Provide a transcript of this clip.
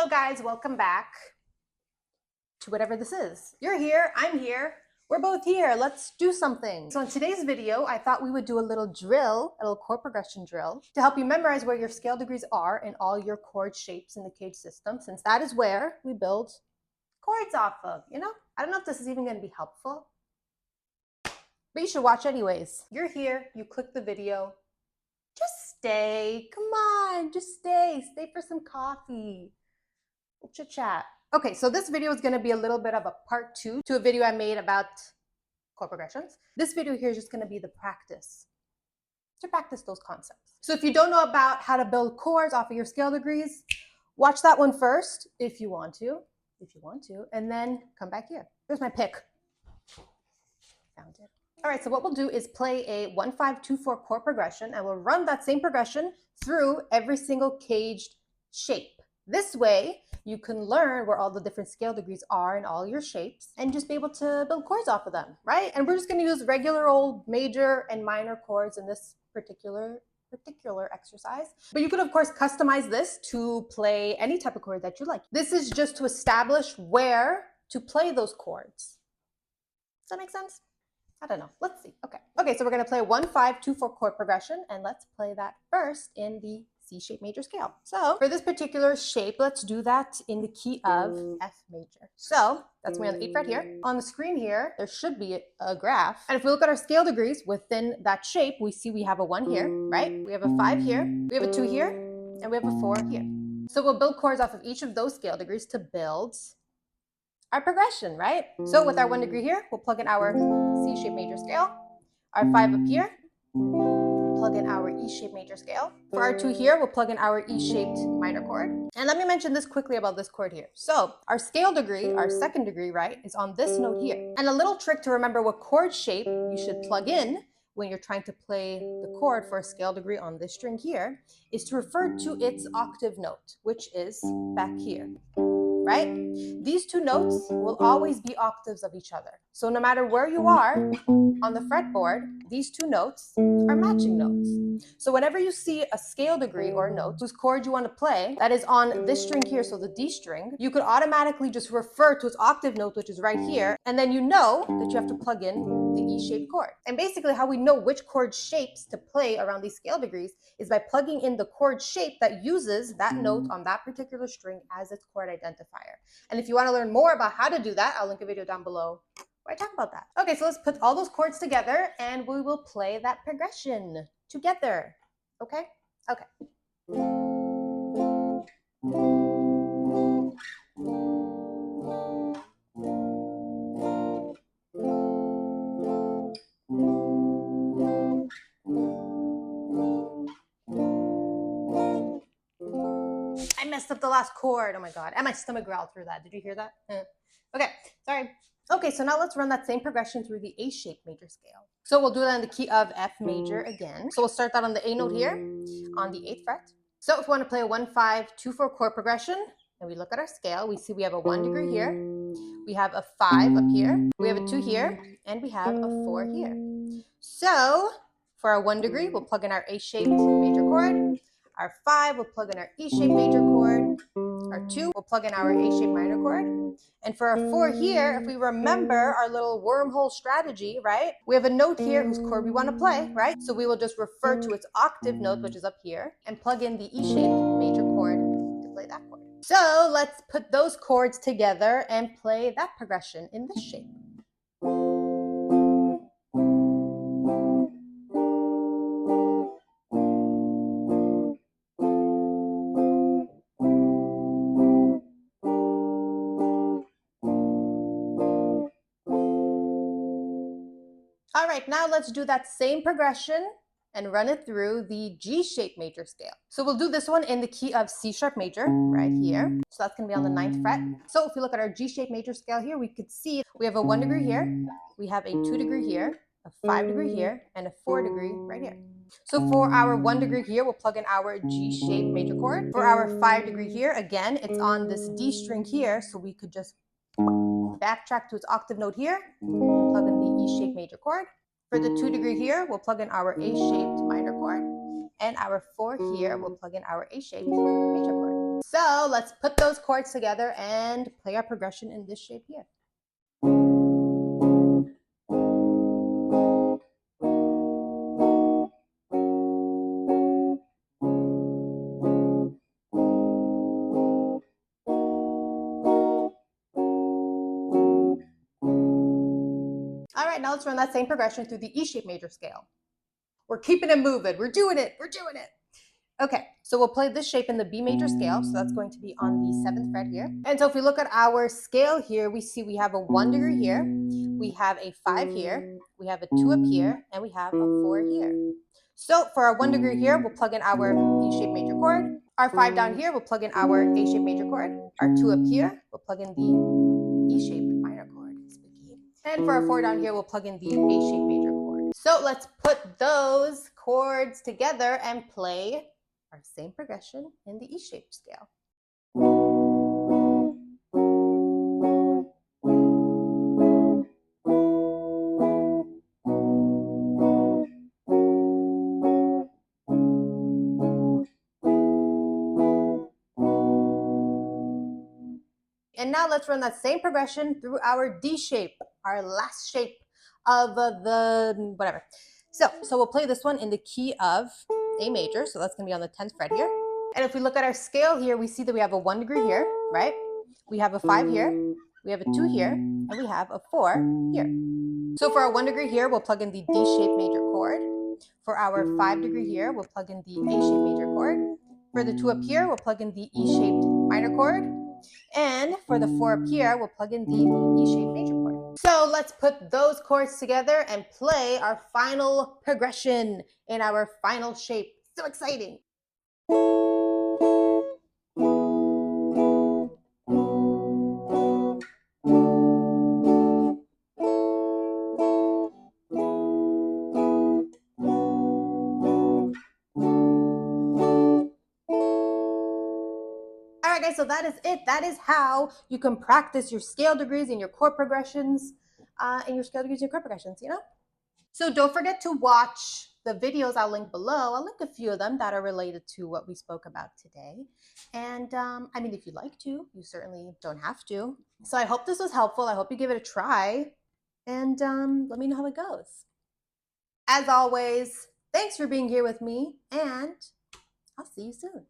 Hello guys, welcome back to whatever this is. You're here, I'm here, we're both here. Let's do something. So in today's video, I thought we would do a little drill, a little chord progression drill to help you memorize where your scale degrees are in all your chord shapes in the CAGED system, since that is where we build chords off of, you know? I don't know if this is even going to be helpful, but you should watch anyways. You're here, you click the video, just stay, come on, just stay for some coffee. We'll chit chat. Okay, so this video is going to be a little bit of a part 2 to a video I made about chord progressions. This video here is just going to be the practice, to practice those concepts. So if you don't know about how to build chords off of your scale degrees, watch that one first if you want to, and then come back here. Here's my pick. Found it. All right, so what we'll do is play a 1-5-2-4 chord progression, and we'll run that same progression through every single CAGED shape. This way, you can learn where all the different scale degrees are in all your shapes and just be able to build chords off of them, right? And we're just going to use regular old major and minor chords in this particular exercise. But you could, of course, customize this to play any type of chord that you like. This is just to establish where to play those chords. Does that make sense? I don't know. Let's see. Okay, so we're going to play a 1-5-2-4 chord progression, and let's play that first in the C shape major scale. So for this particular shape, let's do that in the key of F major. So that's me on the 8th fret here. On the screen here, there should be a graph. And if we look at our scale degrees within that shape, we see we have a 1 here, right? We have a 5 here, we have a 2 here, and we have a 4 here. So we'll build chords off of each of those scale degrees to build our progression, right? So with our 1 degree here, we'll plug in our C shape major scale. Our 5 up here, plug in our E shape major scale. For our 2 here, we'll plug in our E shaped minor chord. And let me mention this quickly about this chord here. So our scale degree, our 2nd degree, right, is on this note here. And a little trick to remember what chord shape you should plug in when you're trying to play the chord for a scale degree on this string here is to refer to its octave note, which is back here. Right? These 2 notes will always be octaves of each other. So no matter where you are on the fretboard, these 2 notes are matching notes. So whenever you see a scale degree or a note whose chord you want to play that is on this string here, so the D string, you could automatically just refer to its octave note, which is right here, and then you know that you have to plug in the E-shaped chord. And basically how we know which chord shapes to play around these scale degrees is by plugging in the chord shape that uses that note on that particular string as its chord identifier. And if you want to learn more about how to do that, I'll link a video down below where I talk about that. Okay, so let's put all those chords together and we will play that progression together. Okay? Okay. I messed up the last chord. Oh my God. And my stomach growled through that. Did you hear that? Okay, sorry. Okay, so now let's run that same progression through the A shape major scale. So we'll do that in the key of F major again. So we'll start that on the A note here on the 8th fret. So if we want to play a 1-5-2-4 chord progression and we look at our scale, we see we have a 1 degree here, we have a 5 up here, we have a 2 here, and we have a 4 here. So for our 1 degree, we'll plug in our A shaped major chord. Our 5 will plug in our E shaped major chord. Our 2 will plug in our A shaped minor chord. And for our 4 here, if we remember our little wormhole strategy, right? We have a note here whose chord we want to play, right? So we will just refer to its octave note, which is up here, and plug in the E shaped major chord to play that chord. So let's put those chords together and play that progression in this shape. All right, now let's do that same progression and run it through the G shape major scale. So we'll do this one in the key of C sharp major right here. So that's going to be on the 9th fret. So if we look at our G shape major scale here, we could see we have a 1 degree here, we have a 2 degree here, a 5 degree here, and a 4 degree right here. So for our 1 degree here, we'll plug in our G shape major chord. For our 5 degree here, again, it's on this D string here, so we could just backtrack to its octave note here, plug in the E shaped major chord. For the 2 degree here, we'll plug in our A shaped minor chord. And our 4 here, we'll plug in our A shaped major chord. So let's put those chords together and play our progression in this shape here. All right, now let's run that same progression through the E shape major scale. We're keeping it moving. We're doing it. We're doing it. Okay, so we'll play this shape in the B major scale. So that's going to be on the 7th fret here. And so if we look at our scale here, we see we have a 1 degree here, we have a 5 here, we have a 2 up here, and we have a 4 here. So for our 1 degree here, we'll plug in our E shape major chord. Our 5 down here, we'll plug in our A shape major chord. Our 2 up here, we'll plug in the E shaped minor chord. And for our 4 down here, we'll plug in the A shape major chord. So let's put those chords together and play our same progression in the E shaped scale. And now let's run that same progression through our D shape, our last shape of the whatever. So we'll play this one in the key of A major. So that's gonna be on the 10th fret here. And if we look at our scale here, we see that we have a 1 degree here, right? We have a 5 here, we have a 2 here, and we have a 4 here. So for our 1 degree here, we'll plug in the D shape major chord. For our 5 degree here, we'll plug in the A shape major chord. For the 2 up here, we'll plug in the E shaped minor chord. And for the 4 up here, we'll plug in the E shaped major chord. So let's put those chords together and play our final progression in our final shape. So exciting. All right, guys, so that is it. That is how you can practice your scale degrees and your chord progressions and your scale degrees and your chord progressions, you know? So don't forget to watch the videos I'll link below. I'll link a few of them that are related to what we spoke about today. And I mean, if you'd like to, you certainly don't have to. So I hope this was helpful. I hope you give it a try and let me know how it goes. As always, thanks for being here with me and I'll see you soon.